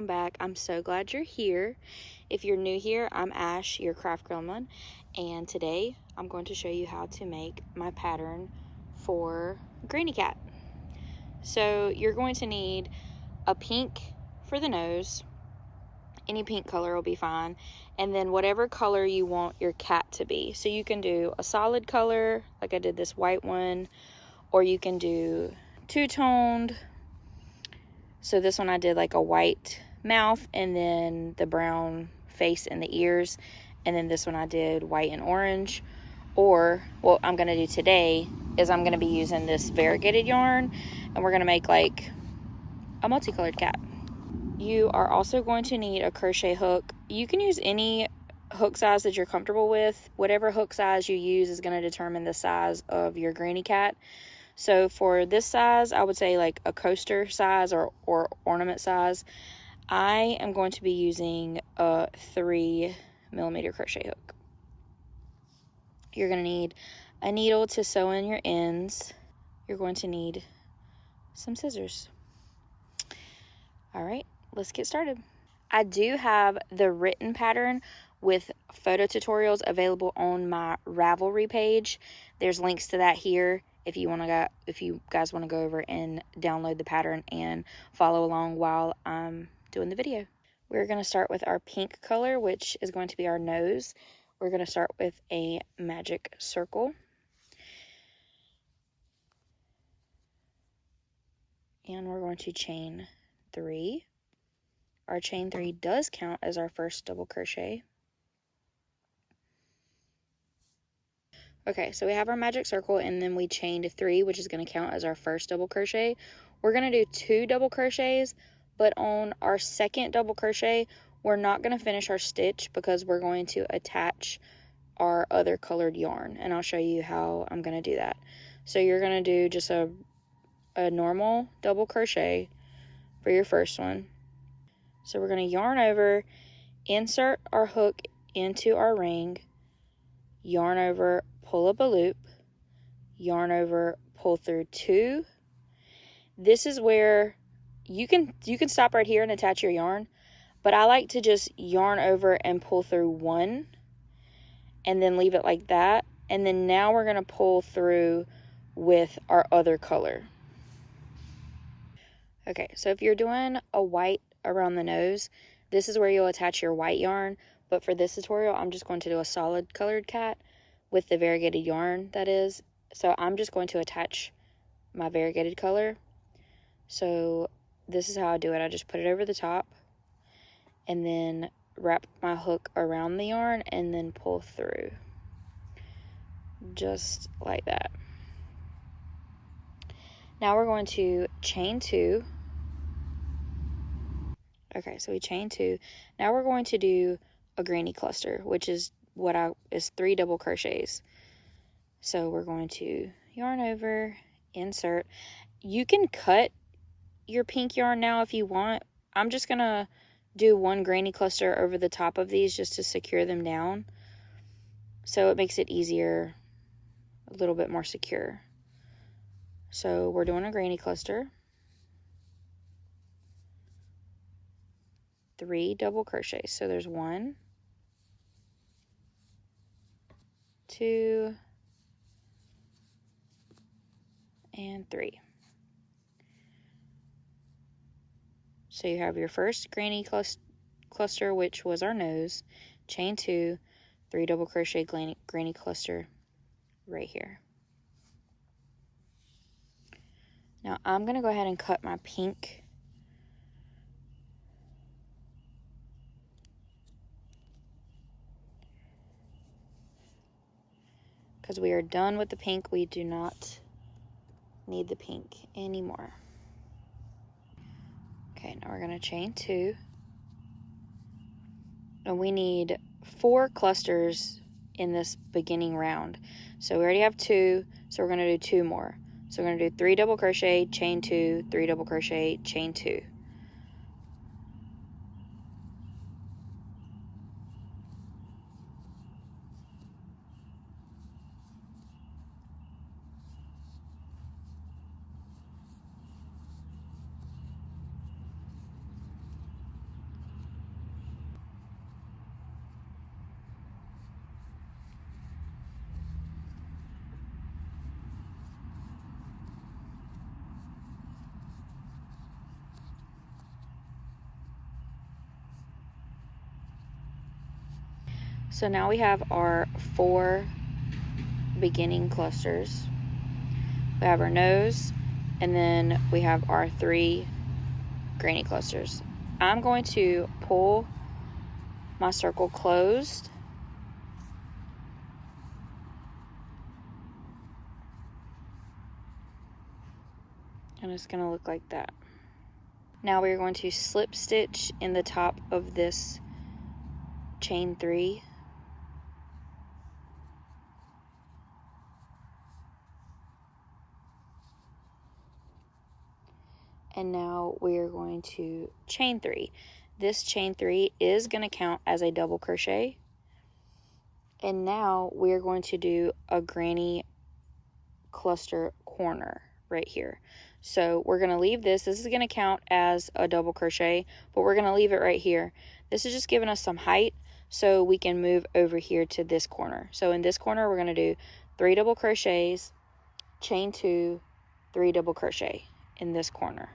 welcome back. I'm so glad you're here. If you're new here, I'm Ash, your Craft Gremlin, and today I'm going to show you how to make my pattern for Granny Cat. So you're going to need a pink for the nose. Any pink color will be fine, and then whatever color you want your cat to be. So you can do a solid color, like I did this white one, or you can do two-toned. So this one I did like a white mouth and then the brown face and the ears, and then this one I did white and orange. Or what I'm going to do today is I'm going to be using this variegated yarn, and we're going to make like a multicolored cat. You are also going to need a crochet hook. You can use any hook size that you're comfortable with. Whatever hook size you use is going to determine the size of your granny cat. So for this size, I would say like a coaster size or ornament size. I am going to be using a 3mm crochet hook. You're going to need a needle to sew in your ends. You're going to need some scissors. All right, let's get started. I do have the written pattern with photo tutorials available on my Ravelry page. There's links to that here if you guys want to go over and download the pattern and follow along while I'm doing the video. We're going to start with our pink color, which is going to be our nose. We're going to start with a magic circle. And we're going to chain 3. Our chain 3 does count as our first double crochet. Okay, so we have our magic circle, and then we chained 3, which is going to count as our first double crochet. We're going to do 2 double crochets, but on our second double crochet, we're not going to finish our stitch because we're going to attach our other colored yarn, and I'll show you how I'm going to do that. So you're going to do just a normal double crochet for your first one. So we're going to yarn over, insert our hook into our ring, yarn over, pull up a loop, yarn over, pull through 2. This is where you can stop right here and attach your yarn, but I like to just yarn over and pull through 1 and then leave it like that. And then now we're going to pull through with our other color. Okay, so if you're doing a white around the nose, this is where you'll attach your white yarn, but for this tutorial I'm just going to do a solid colored cat with the variegated yarn, that is. So I'm just going to attach my variegated color. So this is how I do it. I just put it over the top and then wrap my hook around the yarn and then pull through. Just like that. Now we're going to chain 2. Okay, so we chain 2. Now we're going to do a granny cluster, which is is 3 double crochets. So we're going to yarn over, insert. You can cut your pink yarn now if you want. I'm just gonna do 1 granny cluster over the top of these just to secure them down, so it makes it easier, a little bit more secure. So we're doing a granny cluster, 3 double crochets. So there's 1, 2, and 3. So you have your first granny cluster, which was our nose, chain 2, 3 double crochet granny cluster right here. Now I'm going to go ahead and cut my pink. Because we are done with the pink, we do not need the pink anymore. Okay, now we're going to chain 2. And we need 4 clusters in this beginning round. So we already have 2, so we're going to do 2 more. So we're going to do 3 double crochet, chain 2, 3 double crochet, chain 2. So now we have our 4 beginning clusters. We have our nose, and then we have our 3 granny clusters. I'm going to pull my circle closed, and it's going to look like that. Now we're going to slip stitch in the top of this chain 3. And now we are going to chain 3. This chain 3 is going to count as a double crochet. And now we are going to do a granny cluster corner right here. So we're going to leave this. This is going to count as a double crochet, but we're going to leave it right here. This is just giving us some height so we can move over here to this corner. So in this corner, we're going to do 3 double crochets, chain 2, 3 double crochet in this corner.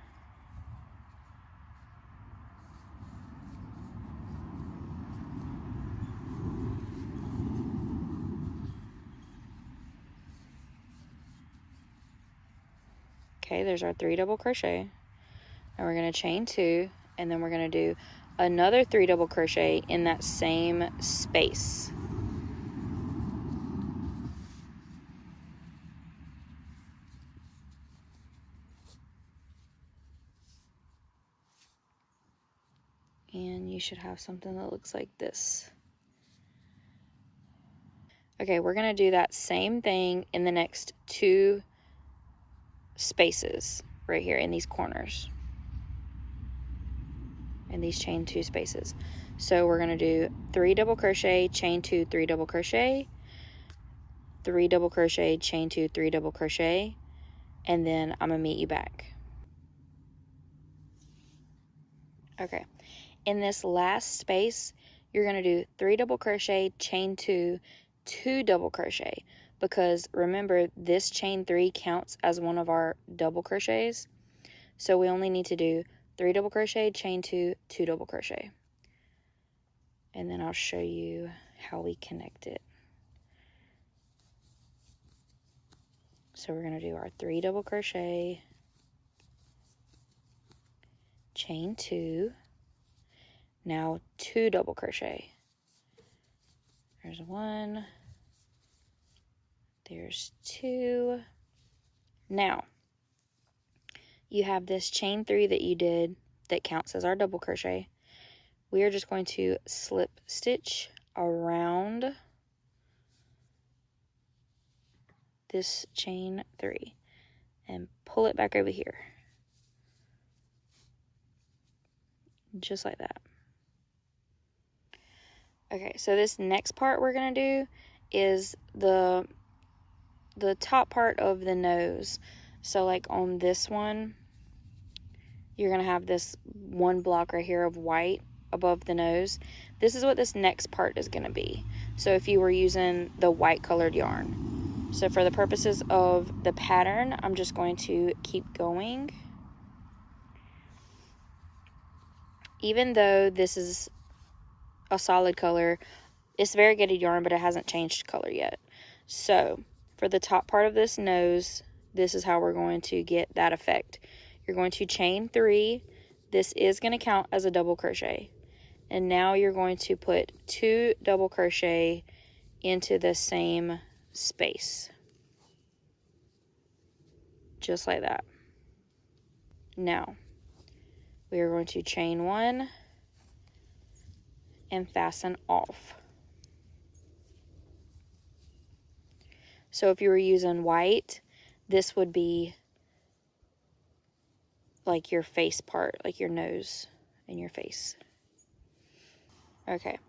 Okay, there's our 3 double crochet. And we're going to chain 2, and then we're going to do another 3 double crochet in that same space. And you should have something that looks like this. Okay, we're going to do that same thing in the next 2 spaces right here in these corners. In these chain 2 spaces. So we're going to do 3 double crochet, chain 2, 3 double crochet, 3 double crochet, chain 2, 3 double crochet, and then I'm going to meet you back. Okay, in this last space, you're going to do 3 double crochet, chain 2, 2 double crochet, because remember this chain 3 counts as one of our double crochets. So we only need to do 3 double crochet, chain 2, 2 double crochet. And then I'll show you how we connect it. So we're going to do our 3 double crochet, chain 2, now 2 double crochet. There's 1, there's 2. Now, you have this chain 3 that you did that counts as our double crochet. We are just going to slip stitch around this chain 3 and pull it back over here. Just like that. Okay, so this next part we're going to do is the top part of the nose. So like on this one, you're going to have this one block right here of white above the nose. This is what this next part is going to be. So if you were using the white colored yarn. So for the purposes of the pattern, I'm just going to keep going. Even though this is a solid color, it's variegated yarn, but it hasn't changed color yet. So for the top part of this nose, this is how we're going to get that effect. You're going to chain 3. This is going to count as a double crochet. And now you're going to put 2 double crochet into the same space. Just like that. Now, we are going to chain 1 and fasten off. So if you were using white, this would be like your face part, like your nose and your face. Okay.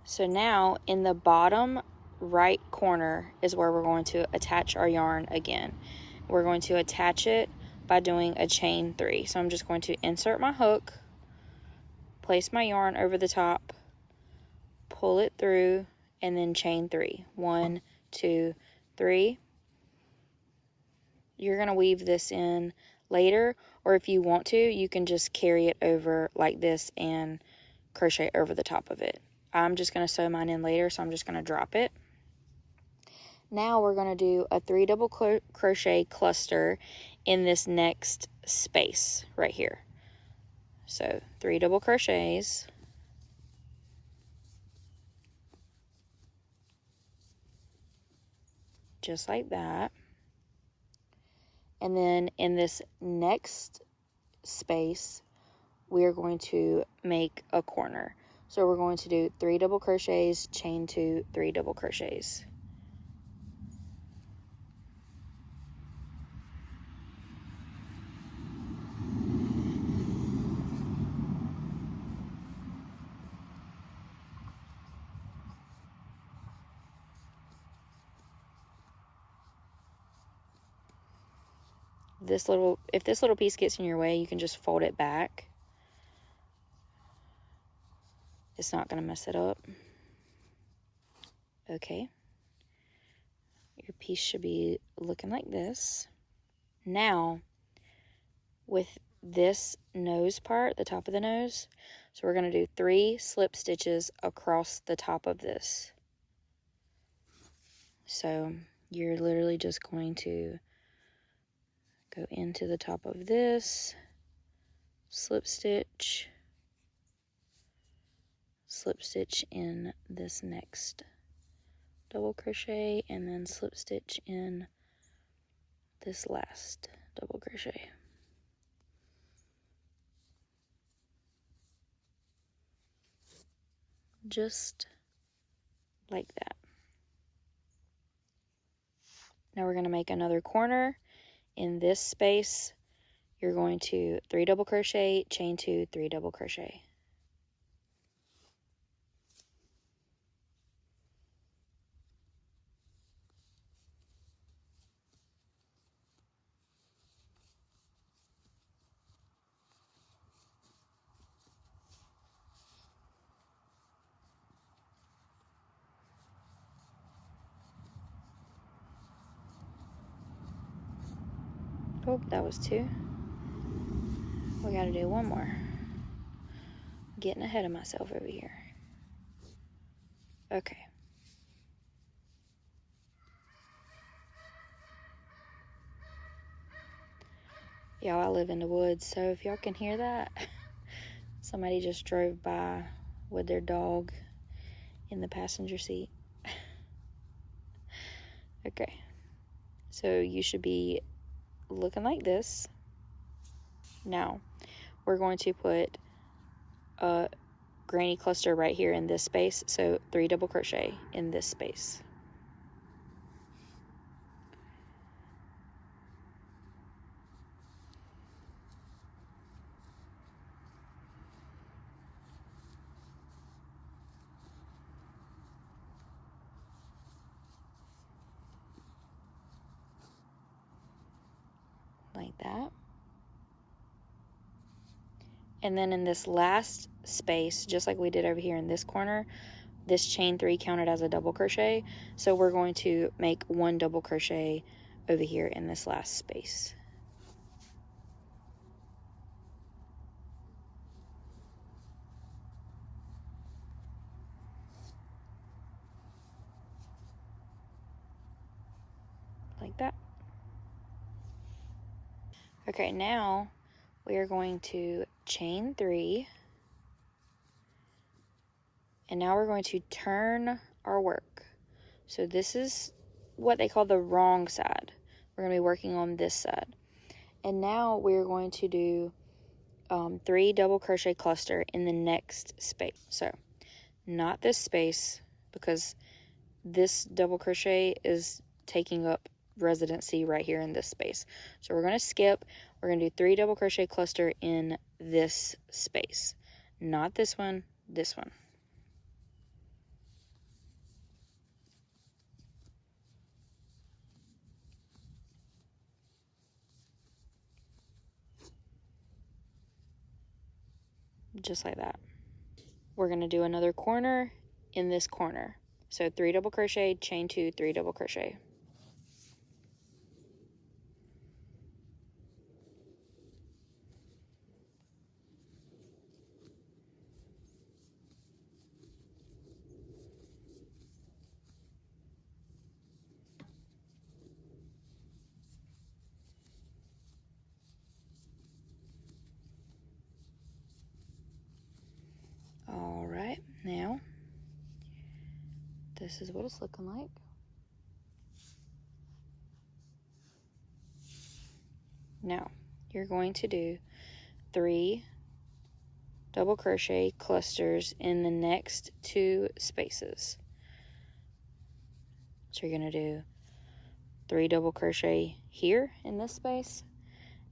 So now in the bottom right corner is where we're going to attach our yarn again. We're going to attach it by doing a chain 3. So I'm just going to insert my hook, place my yarn over the top, pull it through, and then chain 3. 1, 2, 3. You're going to weave this in later, or if you want to, you can just carry it over like this and crochet over the top of it. I'm just going to sew mine in later, so I'm just going to drop it. Now we're going to do a 3 double crochet cluster in this next space right here. So 3 double crochets. Just like that. And then in this next space, we are going to make a corner. So we're going to do 3 double crochets, chain 2, 3 double crochets. If this little piece gets in your way, you can just fold it back. It's not going to mess it up. Okay. Your piece should be looking like this. Now, with this nose part, the top of the nose, so we're going to do 3 slip stitches across the top of this. So you're literally just going to go into the top of this, slip stitch in this next double crochet, and then slip stitch in this last double crochet. Just like that. Now we're going to make another corner in this space. You're going to 3 double crochet, chain 2, 3 double crochet. Oh, that was 2. We got to do 1 more. Getting ahead of myself over here. Okay. Y'all, I live in the woods, so if y'all can hear that, somebody just drove by with their dog in the passenger seat. Okay. So you should be looking like this. Now, we're going to put a granny cluster right here in this space, so 3 double crochet in this space. Like that. And then in this last space, just like we did over here in this corner, this chain 3 counted as a double crochet, so we're going to make 1 double crochet over here in this last space. Like that. Okay, now we are going to chain 3, and now we're going to turn our work. So this is what they call the wrong side. We're going to be working on this side. And now we're going to do 3 double crochet cluster in the next space. So not this space, because this double crochet is taking up residency right here in this space. So we're going to skip. We're going to do 3 double crochet cluster in this space. Not this one, this one. Just like that. We're going to do another corner in this corner. So 3 double crochet, chain 2, 3 double crochet. this is what it's looking like. Now, you're going to do 3 double crochet clusters in the next 2 spaces. So you're going to do 3 double crochet here in this space,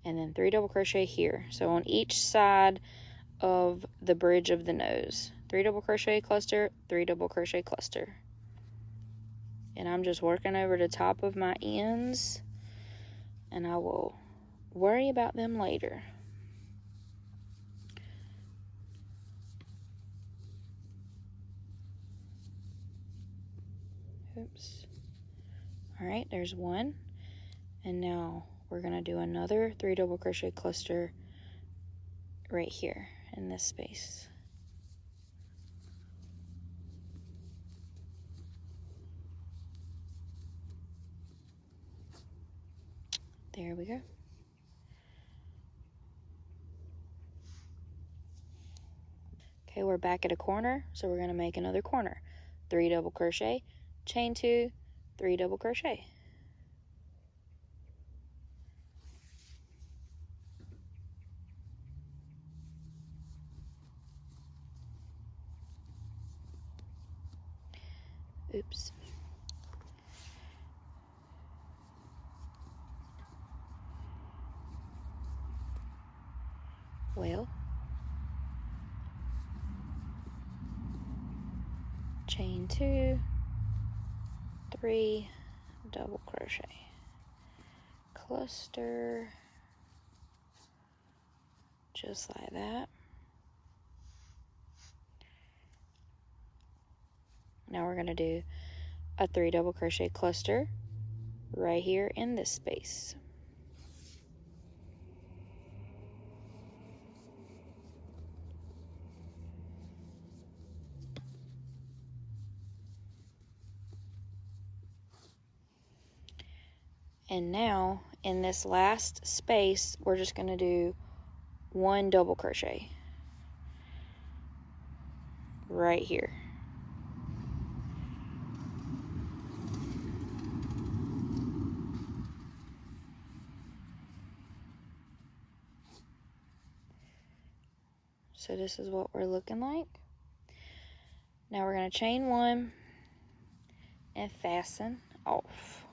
and then 3 double crochet here. So on each side of the bridge of the nose. 3 double crochet cluster, 3 double crochet cluster. And I'm just working over the top of my ends, and I will worry about them later. Oops. All right, there's 1. And now we're going to do another 3 double crochet cluster right here in this space. There we go. Okay, we're back at a corner, so we're going to make another corner. 3 double crochet, chain 2, 3 double crochet. Oops. Well, chain 2, 3 double crochet, cluster, just like that. Now we're going to do a 3 double crochet cluster right here in this space. And now in this last space, we're just going to do 1 double crochet right here. So this is what we're looking like. Now we're going to chain 1 and fasten off.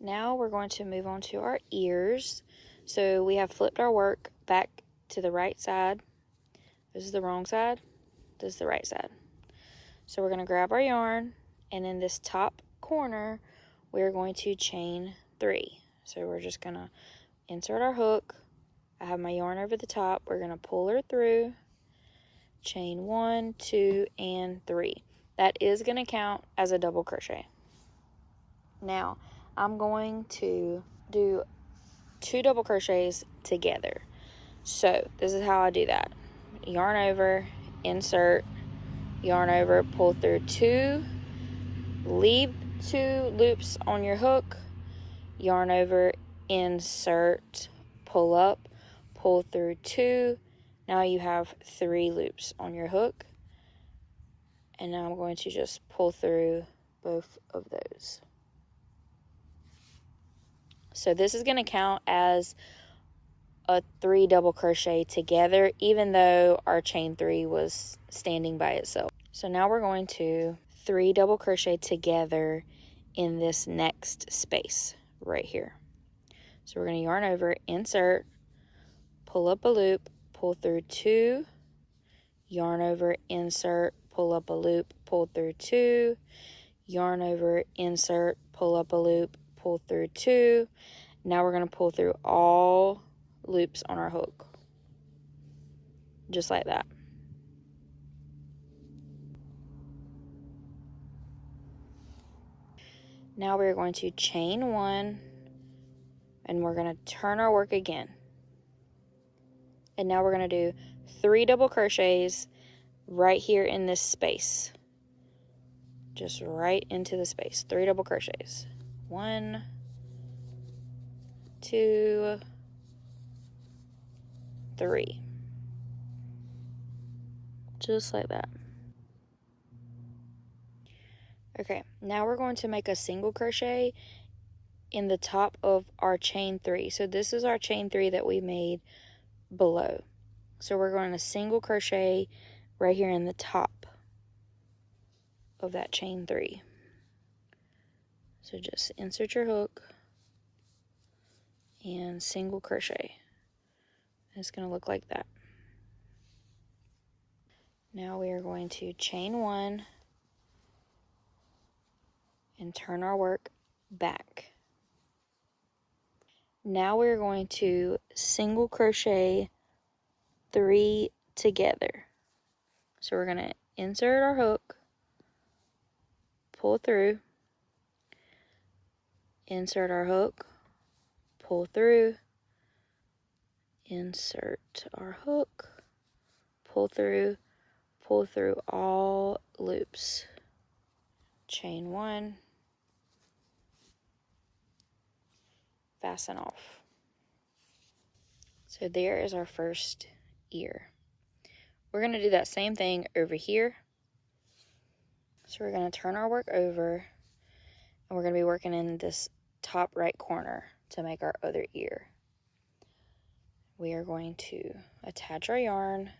Now we're going to move on to our ears. So we have flipped our work back to the right side. This is the wrong side. This is the right side. So we're going to grab our yarn, and in this top corner, we're going to chain 3. So we're just going to insert our hook. I have my yarn over the top. We're going to pull her through, chain 1, 2, and 3. That is going to count as a double crochet. Now, I'm going to do 2 double crochets together. So this is how I do that. Yarn over, insert, yarn over, pull through 2, leave 2 loops on your hook, yarn over, insert, pull up, pull through 2. Now you have 3 loops on your hook, and now I'm going to just pull through both of those. So this is going to count as a 3 double crochet together, even though our chain 3 was standing by itself. So now we're going to 3 double crochet together in this next space right here. So we're going to yarn over, insert, pull up a loop, pull through 2, yarn over, insert, pull up a loop, pull through 2, yarn over, insert, pull up a loop, pull through 2. Now we're going to pull through all loops on our hook, just like that. Now we're going to chain 1, and we're going to turn our work again. And now we're going to do 3 double crochets right here in this space, just right into the space. 3 double crochets. 1, 2, 3. just like that. Okay, now we're going to make a single crochet in the top of our chain 3. So this is our chain 3 that we made below. So we're going to single crochet right here in the top of that chain 3. So just insert your hook and single crochet. It's going to look like that. Now we are going to chain 1 and turn our work back. Now we're going to single crochet 3 together. So we're going to insert our hook, pull through, insert our hook, pull through, insert our hook, pull through all loops. Chain 1, fasten off. So there is our first ear. We're going to do that same thing over here. So we're going to turn our work over, and we're going to be working in this top right corner to make our other ear. We are going to attach our yarn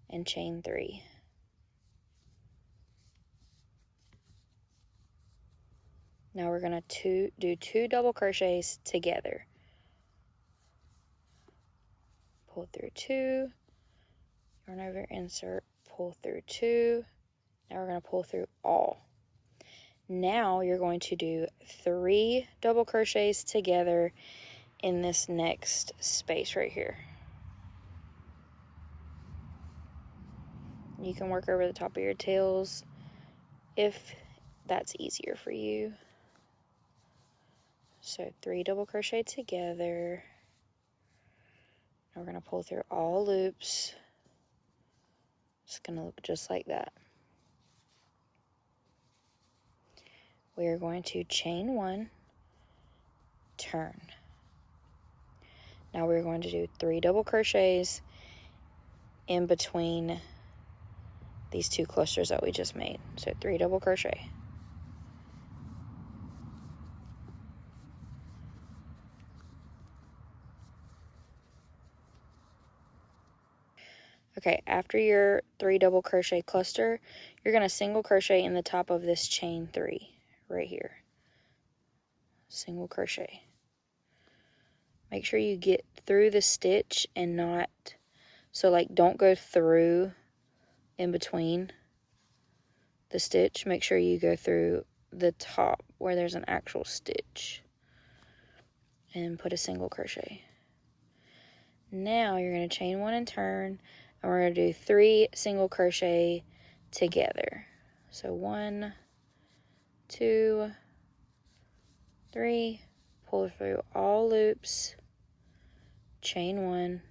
and chain 3. Now we're going to do 2 double crochets together. Pull through 2, yarn over, insert, pull through 2. Now we're going to pull through all. Now you're going to do 3 double crochets together in this next space right here. You can work over the top of your tails if that's easier for you. So 3 double crochet together. Now we're going to pull through all loops. It's going to look just like that. We are going to chain 1, turn. Now we're going to do 3 double crochets in between these 2 clusters that we just made. So 3 double crochet. Okay, after your 3 double crochet cluster, you're going to single crochet in the top of this chain 3 right here. Single crochet. Make sure you get through the stitch and not, so like don't go through in between the stitch. Make sure you go through the top where there's an actual stitch and put a single crochet. Now you're going to chain 1 and turn, and we're going to do 3 single crochet together. So 1, 2, 3, pull through all loops, chain 1,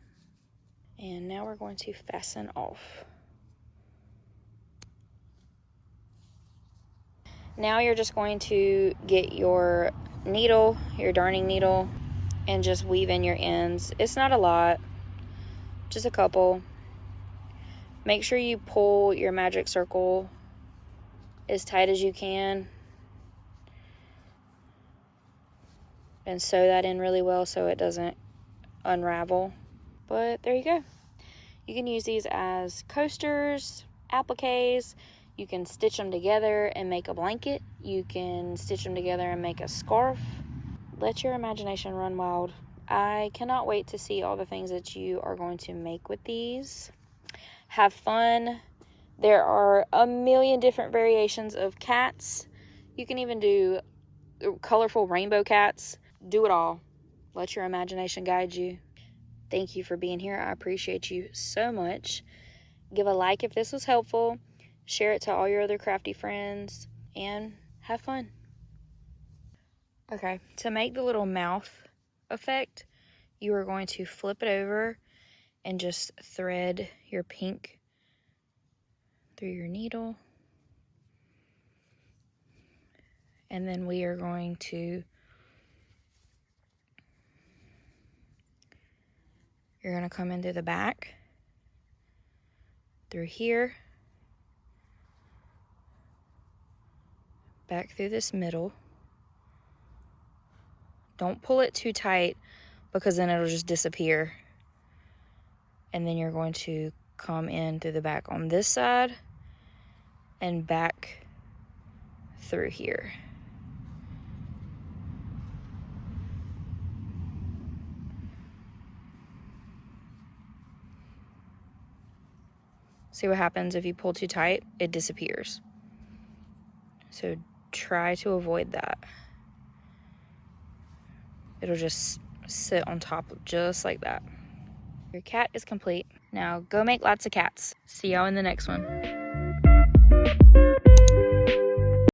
and now we're going to fasten off. Now you're just going to get your needle, your darning needle, and just weave in your ends. It's not a lot, just a couple. Make sure you pull your magic circle as tight as you can and sew that in really well so it doesn't unravel. But there you go. You can use these as coasters, appliques. You can stitch them together and make a blanket. You can stitch them together and make a scarf. Let your imagination run wild. I cannot wait to see all the things that you are going to make with these. Have fun. There are a million different variations of cats. You can even do colorful rainbow cats. Do it all. Let your imagination guide you. Thank you for being here. I appreciate you so much. Give a like if this was helpful. Share it to all your other crafty friends. And have fun. Okay, to make the little mouth effect, you are going to flip it over and just thread your pink through your needle. And then we are going to, you're going to come in through the back, through here, back through this middle. Don't pull it too tight because then it'll just disappear. And then you're going to come in through the back on this side and back through here. See what happens if you pull too tight? It disappears. So try to avoid that. It'll just sit on top of just like that. Your cat is complete. Now go make lots of cats. See y'all in the next one.